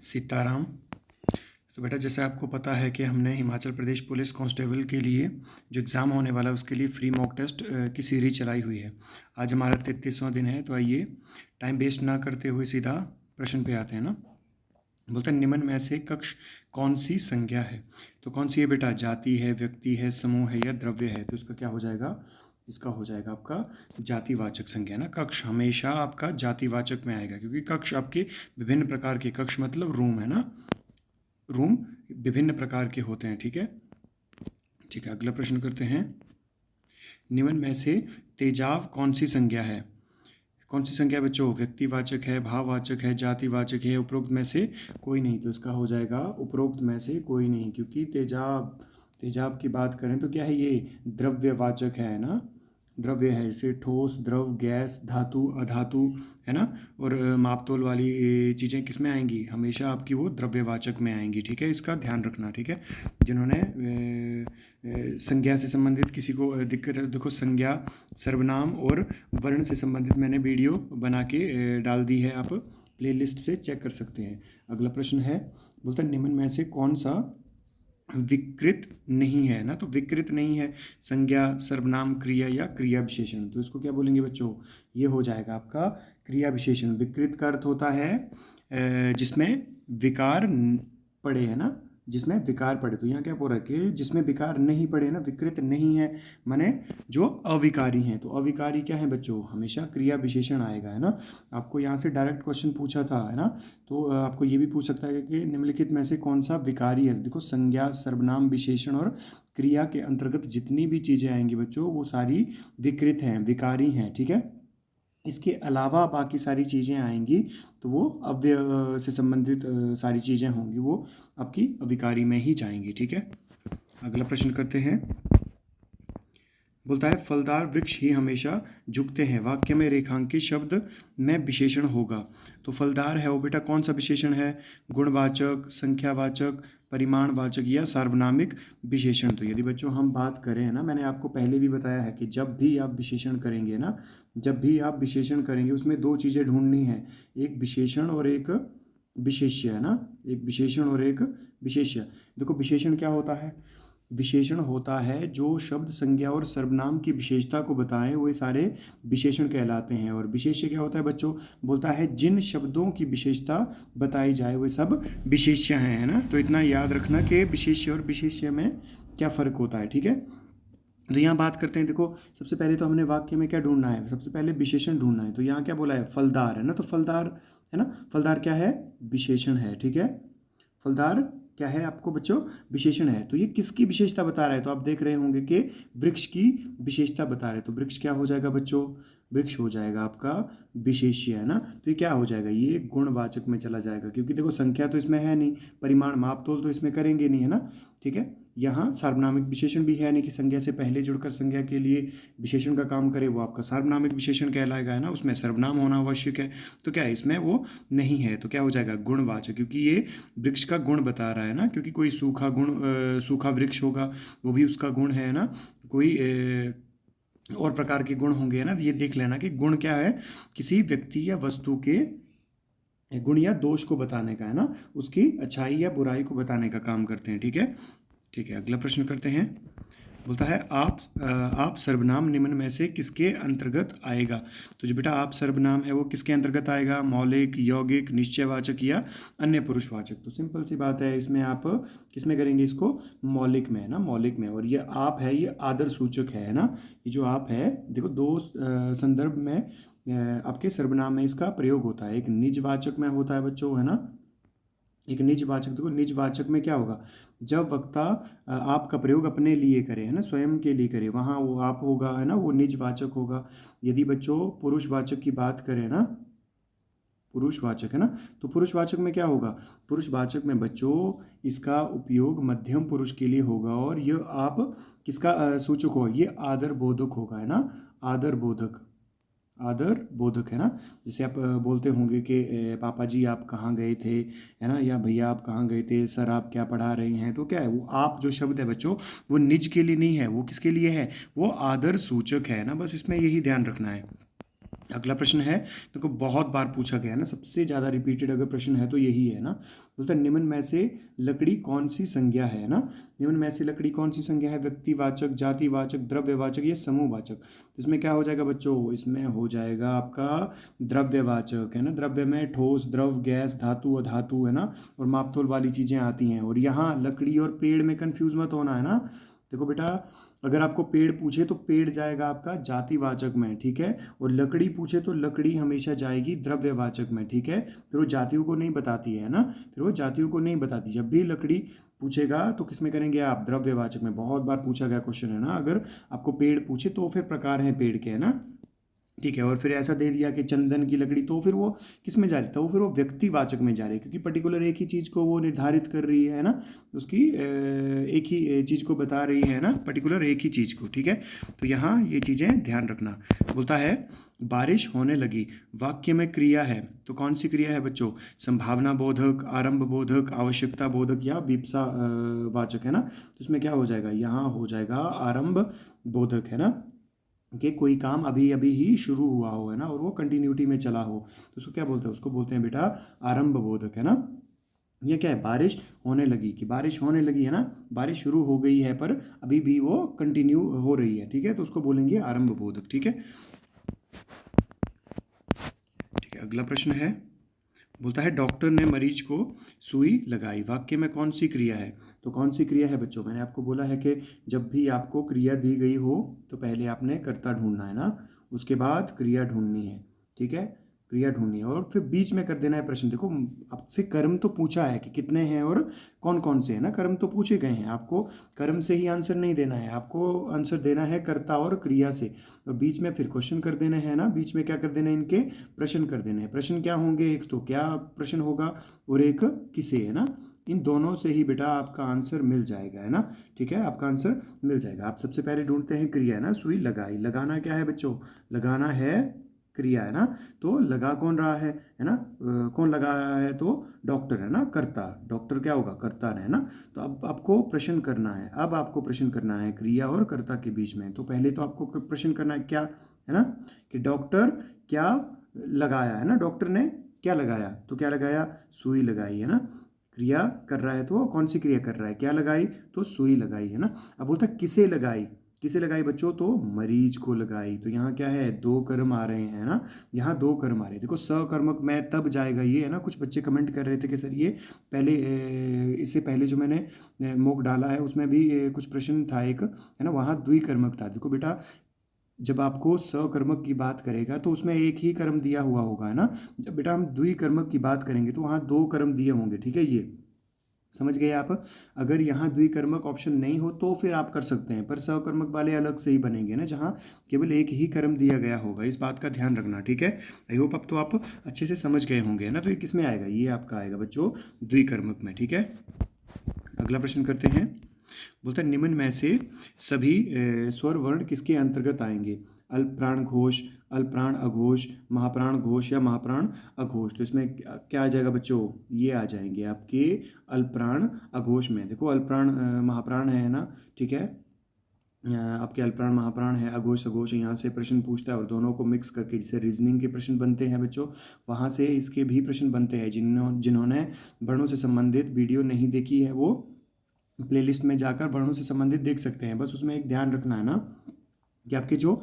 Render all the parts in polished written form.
सीताराम। तो बेटा जैसे आपको पता है कि हमने हिमाचल प्रदेश पुलिस कांस्टेबल के लिए जो एग्ज़ाम होने वाला है उसके लिए फ्री मॉक टेस्ट की सीरीज चलाई हुई है। आज हमारा 33वां दिन है, तो आइए टाइम वेस्ट ना करते हुए सीधा प्रश्न पे आते हैं ना। बोलते हैं निम्न में से कक्ष कौन सी संज्ञा है? तो कौन सी है बेटा? जाति है, व्यक्ति है, समूह है या द्रव्य है? तो इसका क्या हो जाएगा? इसका हो जाएगा आपका जातिवाचक संज्ञा ना। कक्ष हमेशा आपका जातिवाचक में आएगा, क्योंकि कक्ष आपके विभिन्न प्रकार के, कक्ष मतलब रूम है ना, रूम विभिन्न प्रकार के होते हैं। ठीक है, ठीक है। अगला प्रश्न करते हैं, निम्न में से तेजाब कौन सी संज्ञा है? कौन सी संज्ञा बच्चों? व्यक्तिवाचक है, भाववाचक है, जातिवाचक है, उपरोक्त में से कोई नहीं? तो इसका हो जाएगा उपरोक्त में से कोई नहीं, क्योंकि तेजाब तेजाब की बात करें तो क्या है, ये द्रव्यवाचक है ना, द्रव्य है। जैसे ठोस, द्रव, गैस, धातु, अधातु, है ना। और मापतोल वाली चीज़ें किस में आएंगी? हमेशा आपकी वो द्रव्यवाचक में आएंगी। ठीक है, इसका ध्यान रखना। ठीक है, जिन्होंने संज्ञा से संबंधित किसी को दिक्कत है, देखो संज्ञा, सर्वनाम और वर्ण से संबंधित मैंने वीडियो बना के डाल दी है, आप प्लेलिस्ट से चेक कर सकते हैं। अगला प्रश्न है, बोलता है निम्न में से कौन सा विकृत नहीं है ना। तो विकृत नहीं है संज्ञा, सर्वनाम, क्रिया या क्रिया विशेषण। तो इसको क्या बोलेंगे बच्चों? ये हो जाएगा आपका क्रिया विशेषण। विकृत का अर्थ होता है जिसमें विकार पड़े, है ना, जिसमें विकार पड़े। तो यहाँ क्या बोल रहा है कि जिसमें विकार नहीं पड़े ना, विकृत नहीं है, माने जो अविकारी हैं। तो अविकारी क्या है बच्चों? हमेशा क्रिया विशेषण आएगा, है ना। आपको यहाँ से डायरेक्ट क्वेश्चन पूछा था, है ना, तो आपको ये भी पूछ सकता है कि निम्नलिखित में से कौन सा विकारी है। देखो संज्ञा, सर्वनाम, विशेषण और क्रिया के अंतर्गत जितनी भी चीज़ें आएंगी बच्चों, वो सारी विकृत हैं, विकारी हैं। ठीक है, इसके अलावा बाकी सारी चीज़ें आएंगी तो वो अव्यय से संबंधित सारी चीज़ें होंगी, वो आपकी अविकारी में ही जाएंगी। ठीक है, अगला प्रश्न करते हैं। बोलता है फलदार वृक्ष ही हमेशा झुकते हैं, वाक्य में रेखांकित शब्द में विशेषण होगा। तो फलदार है वो बेटा कौन सा विशेषण है? गुणवाचक, संख्यावाचक, परिमाणवाचक या सार्वनामिक विशेषण। तो यदि बच्चों हम बात करें ना, मैंने आपको पहले भी बताया है कि जब भी आप विशेषण करेंगे ना, जब भी आप विशेषण करेंगे उसमें दो चीज़ें ढूंढनी है, एक विशेषण और एक विशेष्य, है ना, एक विशेषण और एक विशेष्य। देखो विशेषण क्या होता है? विशेषण होता है जो शब्द, संज्ञा और सर्वनाम की विशेषता को बताएं, वो सारे विशेषण कहलाते हैं। और विशेष्य क्या होता है बच्चों? बोलता है जिन शब्दों की विशेषता बताई जाए वे सब विशेष्य हैं, है ना। तो इतना याद रखना कि विशेष्य और विशेष्य में क्या फ़र्क होता है। ठीक है, तो यहाँ बात करते हैं। देखो सबसे पहले तो हमने वाक्य में क्या ढूंढना है? सबसे पहले विशेषण ढूंढना है। तो यहाँ क्या बोला है? फलदार, है ना। तो फलदार, है ना, फलदार क्या है? विशेषण है। ठीक है, फलदार क्या है आपको बच्चों? विशेषण है। तो ये किसकी विशेषता बता रहा है? तो आप देख रहे होंगे कि वृक्ष की विशेषता बता रहे हैं। तो वृक्ष क्या हो जाएगा बच्चों? वृक्ष हो जाएगा आपका विशेष्य, है ना। तो ये क्या हो जाएगा? ये गुणवाचक में चला जाएगा, क्योंकि देखो संख्या तो इसमें है नहीं, परिमाण, मापतोल तो इसमें करेंगे नहीं, है ना। ठीक है, यहाँ सार्वनामिक विशेषण भी है नहीं कि संज्ञा से पहले जुड़कर संज्ञा के लिए विशेषण का काम करे, वो आपका सार्वनामिक विशेषण कहलाएगा, है ना। उसमें सर्वनाम होना आवश्यक है। तो क्या है इसमें? वो नहीं है। तो क्या हो जाएगा? गुणवाचक, क्योंकि ये वृक्ष का गुण बता रहा है ना। क्योंकि कोई सूखा गुण, सूखा वृक्ष होगा वो भी उसका गुण है ना। कोई और प्रकार के गुण होंगे, है ना। ये देख लेना कि गुण क्या है? किसी व्यक्ति या वस्तु के गुण या दोष को बताने का, है ना, उसकी अच्छाई या बुराई को बताने का काम करते हैं। ठीक है, ठीक है। अगला प्रश्न करते हैं। बोलता है आप सर्वनाम निम्न में से किसके अंतर्गत आएगा? तो जो बेटा आप सर्वनाम है वो किसके अंतर्गत आएगा? मौलिक, यौगिक, निश्चयवाचक या अन्य पुरुषवाचक। तो सिंपल सी बात है, इसमें आप किस में करेंगे इसको? मौलिक में, है ना, मौलिक में। और ये आप है, ये आदर सूचक है ना। ये जो आप है, देखो दो संदर्भ में आपके सर्वनाम में इसका प्रयोग होता है। एक निजवाचक में होता है बच्चों, है ना, एक निजवाचक। देखो निजवाचक में क्या होगा? जब वक्ता आपका प्रयोग अपने लिए करे, है ना, स्वयं के लिए करे, वहाँ वो आप होगा, है ना, वो निजवाचक होगा। यदि बच्चों पुरुषवाचक की बात करें ना, पुरुषवाचक, है ना, तो पुरुषवाचक में क्या होगा? पुरुषवाचक में बच्चों इसका उपयोग मध्यम पुरुष के लिए होगा, और ये आप किसका सूचक हो? ये आदर बोधक होगा, है ना, आदर बोधक, आदर बोधक, है ना। जैसे आप बोलते होंगे कि पापा जी आप कहाँ गए थे, है ना, या भैया आप कहाँ गए थे, सर आप क्या पढ़ा रहे हैं। तो क्या है वो आप जो शब्द है बच्चों, वो निज के लिए नहीं है, वो किसके लिए है? वो आदर सूचक है ना। बस इसमें यही ध्यान रखना है। अगला प्रश्न है, देखो बहुत बार पूछा गया है ना, सबसे ज़्यादा रिपीटेड अगर प्रश्न है तो यही है ना। बोलता है निम्न में से लकड़ी कौन सी संज्ञा है ना। निम्न में से लकड़ी कौन सी संज्ञा है, व्यक्तिवाचक, जातिवाचक, द्रव्यवाचक या समूहवाचक। तो इसमें क्या हो जाएगा बच्चों, इसमें हो जाएगा आपका द्रव्यवाचक है ना। द्रव्य में ठोस, द्रव, गैस, धातु, अधातु है ना, और मापतोल वाली चीज़ें आती हैं। और यहाँ लकड़ी और पेड़ में कन्फ्यूज मत होना है ना। देखो बेटा, अगर आपको पेड़ पूछे तो पेड़ जाएगा आपका जातिवाचक में, ठीक है। और लकड़ी पूछे तो लकड़ी हमेशा जाएगी द्रव्यवाचक में, ठीक है। फिर वो जातियों को नहीं बताती है ना, फिर वो जातियों को नहीं बताती। जब भी लकड़ी पूछेगा तो किस में करेंगे आप, द्रव्यवाचक में। बहुत बार पूछा गया क्वेश्चन है ना। अगर आपको पेड़ पूछे तो फिर प्रकार हैं पेड़ के, है ना, ठीक है। और फिर ऐसा दे दिया कि चंदन की लकड़ी, तो फिर वो किस में जा रही था, वो फिर वो व्यक्तिवाचक में जा रही है, क्योंकि पर्टिकुलर एक ही चीज़ को वो निर्धारित कर रही है ना, उसकी एक ही चीज़ को बता रही है ना, पर्टिकुलर एक ही चीज़ को, ठीक है। तो यहाँ ये चीज़ें ध्यान रखना। बोलता है बारिश होने लगी, वाक्य में क्रिया है, तो कौन सी क्रिया है बच्चों, संभावना बोधक, आरंभ बोधक, आवश्यकता बोधक या विप्सा वाचक है ना। तो इसमें क्या हो जाएगा, यहाँ हो जाएगा आरंभ बोधक है ना, कि कोई काम अभी अभी ही शुरू हुआ हो, है ना, और वो कंटिन्यूटी में चला हो, तो उसको क्या बोलते हैं, उसको बोलते हैं बेटा आरंभ बोधक है ना। ये क्या है, बारिश होने लगी, कि बारिश होने लगी है ना, बारिश शुरू हो गई है पर अभी भी वो कंटिन्यू हो रही है, ठीक है, तो उसको बोलेंगे आरंभ बोधक, ठीक है। ठीक है, अगला प्रश्न है, बोलता है डॉक्टर ने मरीज को सुई लगाई, वाक्य में कौन सी क्रिया है। तो कौन सी क्रिया है बच्चों, मैंने आपको बोला है कि जब भी आपको क्रिया दी गई हो तो पहले आपने कर्ता ढूंढना है ना, उसके बाद क्रिया ढूंढनी है, ठीक है, क्रिया ढूंढनी है, और फिर बीच में कर देना है प्रश्न। देखो आपसे कर्म तो पूछा है कि कितने हैं और कौन कौन से हैं ना, कर्म तो पूछे गए हैं, आपको कर्म से ही आंसर नहीं देना है, आपको आंसर देना है कर्ता और क्रिया से, और बीच में फिर क्वेश्चन कर देने हैं ना, बीच में क्या कर देना है, इनके प्रश्न कर देने हैं। प्रश्न क्या होंगे, एक तो क्या प्रश्न होगा और एक किसे, है ना। इन दोनों से ही बेटा आपका आंसर मिल जाएगा, है ना, ठीक है, आपका आंसर मिल जाएगा। आप सबसे पहले ढूंढते हैं क्रिया, है ना, सुई लगाई, लगाना क्या है बच्चों, लगाना है क्रिया, है ना। तो लगा कौन रहा है ना, कौन लगा रहा है, तो डॉक्टर है ना, कर्ता, डॉक्टर क्या होगा, कर्ता है ना। तो अब आपको प्रश्न करना है, अब आपको प्रश्न करना है क्रिया और कर्ता के बीच में। तो पहले तो आपको प्रश्न करना है क्या, है ना, कि डॉक्टर क्या लगाया, है ना, डॉक्टर ने क्या लगाया, तो क्या लगाया, सुई लगाई, है ना। क्रिया कर रहा है तो कौन सी क्रिया कर रहा है, क्या लगाई, तो सुई लगाई, है ना। अब बोलता है किसे लगाई, किसे लगाई बच्चों, तो मरीज को लगाई। तो यहाँ क्या है, दो कर्म आ रहे हैं ना, यहाँ दो कर्म आ रहे हैं। देखो सकर्मक में तब जाएगा ये, है ना। कुछ बच्चे कमेंट कर रहे थे कि सर ये पहले इससे पहले जो मैंने मॉक डाला है उसमें भी कुछ प्रश्न था एक, है ना, वहाँ द्विकर्मक था। देखो बेटा, जब आपको सकर्मक की बात करेगा तो उसमें एक ही कर्म दिया हुआ होगा, है ना। जब बेटा हम द्विकर्मक की बात करेंगे तो वहाँ दो कर्म दिए होंगे, ठीक है, ये समझ गए आप। अगर यहाँ द्विकर्मक ऑप्शन नहीं हो तो फिर आप कर सकते हैं, पर सकर्मक वाले अलग से ही बनेंगे ना, जहाँ केवल एक ही कर्म दिया गया होगा। इस बात का ध्यान रखना, ठीक है। आई होप अब तो आप अच्छे से समझ गए होंगे, है ना। तो ये किस में आएगा, ये आपका आएगा बच्चों द्विकर्मक में, ठीक है। अगला प्रश्न करते हैं, बोलता है निम्न में से सभी स्वर वर्ण किसके अंतर्गत आएंगे, अल्पप्राण घोष, अल्पप्राण अघोष, महाप्राण घोष या महाप्राण अघोष। तो इसमें क्या आ जाएगा बच्चों, ये आ जाएंगे आपके अल्पप्राण अघोष में। देखो अल्पप्राण महाप्राण है ना, ठीक है, आपके अल्पप्राण महाप्राण है, अघोष अघोष यहाँ से प्रश्न पूछता है, और दोनों को मिक्स करके जैसे रीजनिंग के प्रश्न बनते हैं बच्चों, वहाँ से इसके भी प्रश्न बनते हैं। जिन्होंने वर्णों से संबंधित वीडियो नहीं देखी है वो प्लेलिस्ट में जाकर वर्णों से संबंधित देख सकते हैं। बस उसमें एक ध्यान रखना है ना, कि आपके जो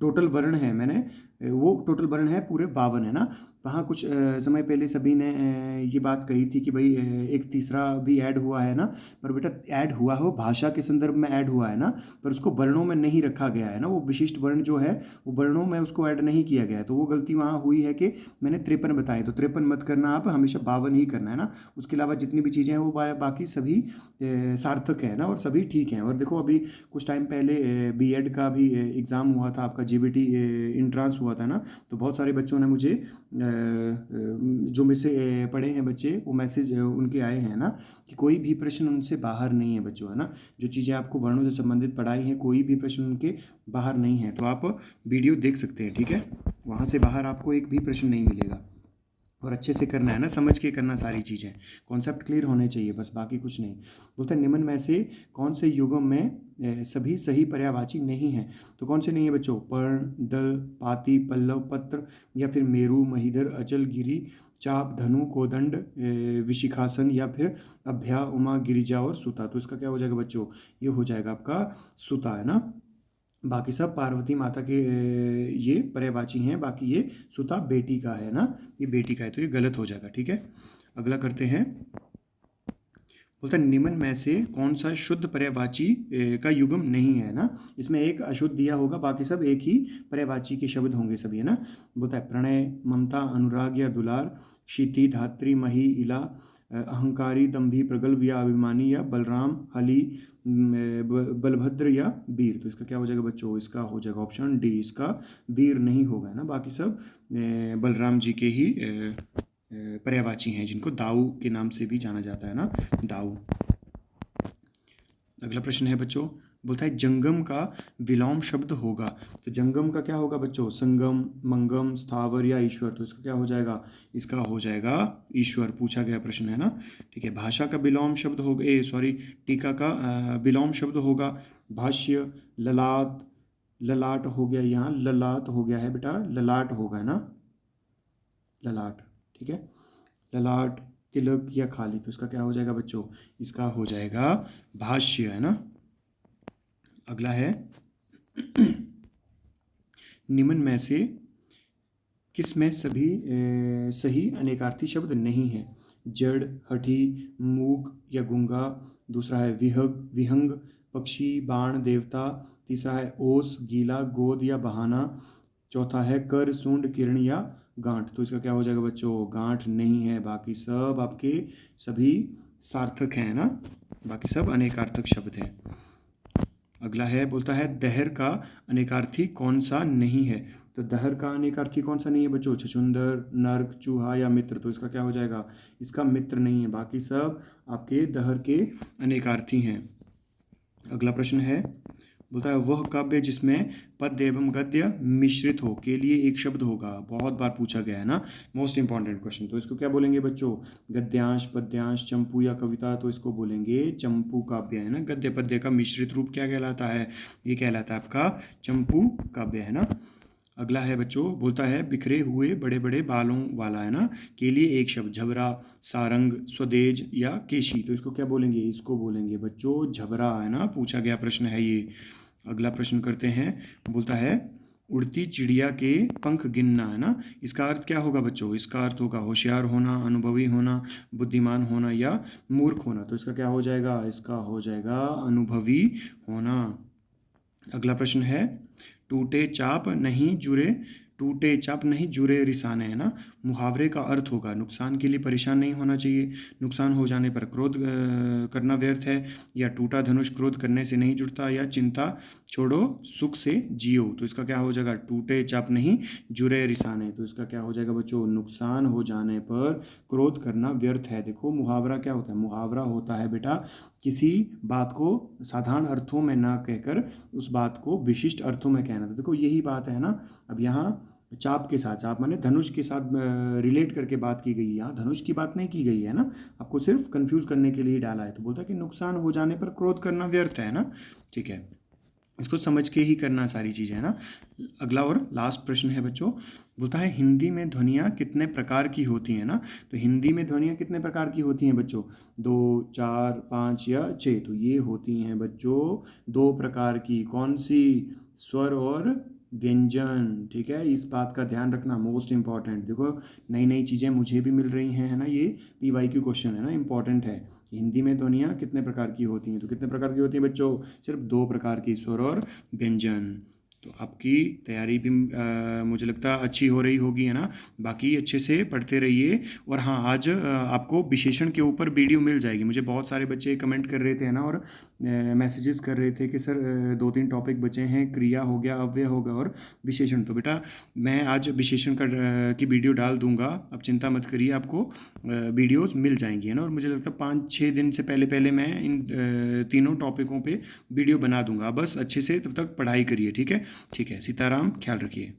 टोटल वर्ण है, मैंने वो टोटल वर्ण है पूरे 52, है ना। वहाँ कुछ समय पहले सभी ने ये बात कही थी कि भाई एक तीसरा भी ऐड हुआ है ना, पर बेटा ऐड हुआ हो भाषा के संदर्भ में ऐड हुआ है ना, पर उसको वर्णों में नहीं रखा गया है ना। वो विशिष्ट वर्ण जो है वो वर्णों में उसको ऐड नहीं किया गया है, तो वो गलती वहाँ हुई है कि मैंने 53 बताए, तो 53 मत करना, आप हमेशा 52 ही करना, है ना। उसके अलावा जितनी भी चीज़ें हैं वो बाकी सभी सार्थक है ना, और सभी ठीक हैं। और देखो अभी कुछ टाइम पहले बीएड का भी एग्ज़ाम हुआ था, आपका जीबीटी इंट्रांस हुआ था ना, तो बहुत सारे बच्चों ने मुझे जो मुझसे पढ़े हैं बच्चे, वो मैसेज उनके आए हैं ना, कि कोई भी प्रश्न उनसे बाहर नहीं है बच्चों, है ना। जो चीज़ें आपको वर्णों से संबंधित पढ़ाई हैं कोई भी प्रश्न उनके बाहर नहीं है, तो आप वीडियो देख सकते हैं, ठीक है, वहाँ से बाहर आपको एक भी प्रश्न नहीं मिलेगा। और अच्छे से करना है ना, समझ के करना सारी चीज़ें, कॉन्सेप्ट क्लियर होने चाहिए बस, बाकी कुछ नहीं। बोलते हैं निम्न में से कौन से युगम में सभी सही पर्यायवाची नहीं है? तो कौन से नहीं है बच्चों? पर्ण, दल, पाती, पल्लव, पत्र, या फिर मेरु, महीधर, अचल, गिरि, चाप, धनु, कोदंड, विशिखासन, या फिर अभ्या, उमा, गिरिजा और सुता। तो इसका क्या हो जाएगा बच्चों? ये हो जाएगा आपका सुता, है ना। बाकी सब पार्वती माता के ये पर्यायवाची हैं, बाकी ये सुता बेटी का है ना, ये बेटी का है, तो ये गलत हो जाएगा। ठीक है, अगला करते हैं। बोलता है निम्न में से कौन सा शुद्ध पर्यायवाची का युग्म नहीं है ना। इसमें एक अशुद्ध दिया होगा, बाकी सब एक ही पर्यायवाची के शब्द होंगे सभी, है ना। बोलता है प्रणय, ममता, अनुराग या दुलार, क्षिति, धात्री, मही, इला, अहंकारी, दंभी, प्रगल्भ या अभिमानी, या बलराम, हली, बलभद्र या वीर। तो इसका क्या हो जाएगा बच्चों? इसका हो जाएगा ऑप्शन डी, इसका वीर नहीं होगा, है ना। बाकी सब बलराम जी के ही पर्यायवाची हैं, जिनको दाऊ के नाम से भी जाना जाता है ना, दाऊ। अगला प्रश्न है बच्चों, बोलता है जंगम का विलोम शब्द होगा। तो जंगम का क्या होगा बच्चों? संगम, मंगम, स्थावर या ईश्वर। तो इसका क्या हो जाएगा? इसका हो जाएगा ईश्वर, पूछा गया प्रश्न है ना। ठीक है, भाषा का विलोम शब्द होगा, टीका का विलोम शब्द होगा भाष्य, ललाट, ललाट हो गया, यहाँ ललाट हो गया है बेटा, ललाट होगा, है ना, ललाट। ठीक है, ललाट, तिलक या खाली। तो इसका क्या हो जाएगा बच्चों? इसका हो जाएगा भाष्य, है ना। अगला है निम्न में से किस में सभी सही अनेकार्थी शब्द नहीं है? जड़, हठी, मूक या गूंगा। दूसरा है विहंग, पक्षी, बाण, देवता। तीसरा है ओस, गीला, गोद या बहाना। चौथा है कर, सूंड, किरण या गांठ। तो इसका क्या हो जाएगा बच्चों? गांठ नहीं है, बाकी सब आपके सभी सार्थक हैं ना, बाकी सब अनेकार्थक शब्द हैं। अगला है, बोलता है दहर का अनेकार्थी कौन सा नहीं है? तो दहर का अनेकार्थी कौन सा नहीं है बच्चों? छछूंदर, नर्क, चूहा या मित्र। तो इसका क्या हो जाएगा? इसका मित्र नहीं है, बाकी सब आपके दहर के अनेकार्थी हैं। अगला प्रश्न है, बोलता है वह काव्य जिसमें पद्य एवं गद्य मिश्रित हो के लिए एक शब्द होगा। बहुत बार पूछा गया है ना, मोस्ट इंपॉर्टेंट क्वेश्चन। तो इसको क्या बोलेंगे बच्चों? गद्यांश, पद्यांश, चंपू या कविता। तो इसको बोलेंगे चंपू काव्य, है ना। गद्य पद्य का मिश्रित रूप क्या कहलाता है? ये कहलाता है आपका चंपू काव्य, है ना। अगला है बच्चों, बोलता है बिखरे हुए बड़े बड़े बालों वाला, है ना, के लिए एक शब्द। झबरा, सारंग, स्वदेज या केशी। तो इसको क्या बोलेंगे? इसको बोलेंगे बच्चों झबरा, है ना, पूछा गया प्रश्न है ये। अगला प्रश्न करते हैं, बोलता है उड़ती चिड़िया के पंख गिनना, है ना। इसका अर्थ क्या होगा बच्चों? इसका अर्थ होगा होशियार होना, अनुभवी होना, बुद्धिमान होना या मूर्ख होना। तो इसका क्या हो जाएगा? इसका हो जाएगा अनुभवी होना। अगला प्रश्न है, टूटे चाप नहीं जुरे रिसाने, है ना। मुहावरे का अर्थ होगा नुकसान के लिए परेशान नहीं होना चाहिए, नुकसान हो जाने पर क्रोध करना व्यर्थ है, या टूटा धनुष क्रोध करने से नहीं जुड़ता, या चिंता छोड़ो सुख से जियो। तो इसका क्या हो जाएगा? टूटे चाप नहीं जुरे रिसाने। तो इसका क्या हो जाएगा बच्चों? नुकसान हो जाने पर क्रोध करना व्यर्थ है। देखो मुहावरा क्या होता है? मुहावरा होता है बेटा किसी बात को साधारण अर्थों में ना कहकर उस बात को विशिष्ट अर्थों में कहना। तो देखो यही बात है ना। अब यहाँ चाप के साथ, चाप माने धनुष के साथ रिलेट करके बात की गई है, यहाँ धनुष की बात नहीं की गई है ना, आपको सिर्फ कंफ्यूज करने के लिए डाला है। तो बोलता है कि नुकसान हो जाने पर क्रोध करना व्यर्थ है ना। ठीक है, इसको समझ के ही करना सारी चीज़ें, है ना। अगला और लास्ट प्रश्न है बच्चों, बोलता है हिंदी में ध्वनियाँ कितने प्रकार की होती हैं ना। तो हिंदी में ध्वनियाँ कितने प्रकार की होती हैं बच्चों? 2, 4, 5 या 6। तो ये होती हैं बच्चों 2 प्रकार की। कौन सी? स्वर और व्यंजन। ठीक है, इस बात का ध्यान रखना, मोस्ट इंपॉर्टेंट। देखो नई नई चीज़ें मुझे भी मिल रही हैं, है ना, ये PYQ क्वेश्चन है ना, इंपॉर्टेंट है। हिंदी में ध्वनियाँ कितने प्रकार की होती हैं? तो कितने प्रकार की होती हैं बच्चों? सिर्फ 2 प्रकार की, स्वर और व्यंजन। तो आपकी तैयारी भी मुझे लगता है अच्छी हो रही होगी, है ना। बाकी अच्छे से पढ़ते रहिए। और हाँ, आज आपको विशेषण के ऊपर वीडियो मिल जाएगी। मुझे बहुत सारे बच्चे कमेंट कर रहे थे, है ना, और मैसेजेस कर रहे थे कि सर 2-3 टॉपिक बचे हैं, क्रिया हो गया, अव्यय हो गया और विशेषण। तो बेटा मैं आज विशेषण की वीडियो डाल दूंगा, आप चिंता मत करिए, आपको वीडियोज़ मिल जाएंगी, है ना। और मुझे लगता है 5-6 दिन से पहले मैं इन तीनों टॉपिकों पे वीडियो बना दूंगा। बस अच्छे से तब तक पढ़ाई करिए, ठीक है। ठीक है, सीताराम, ख्याल रखिए।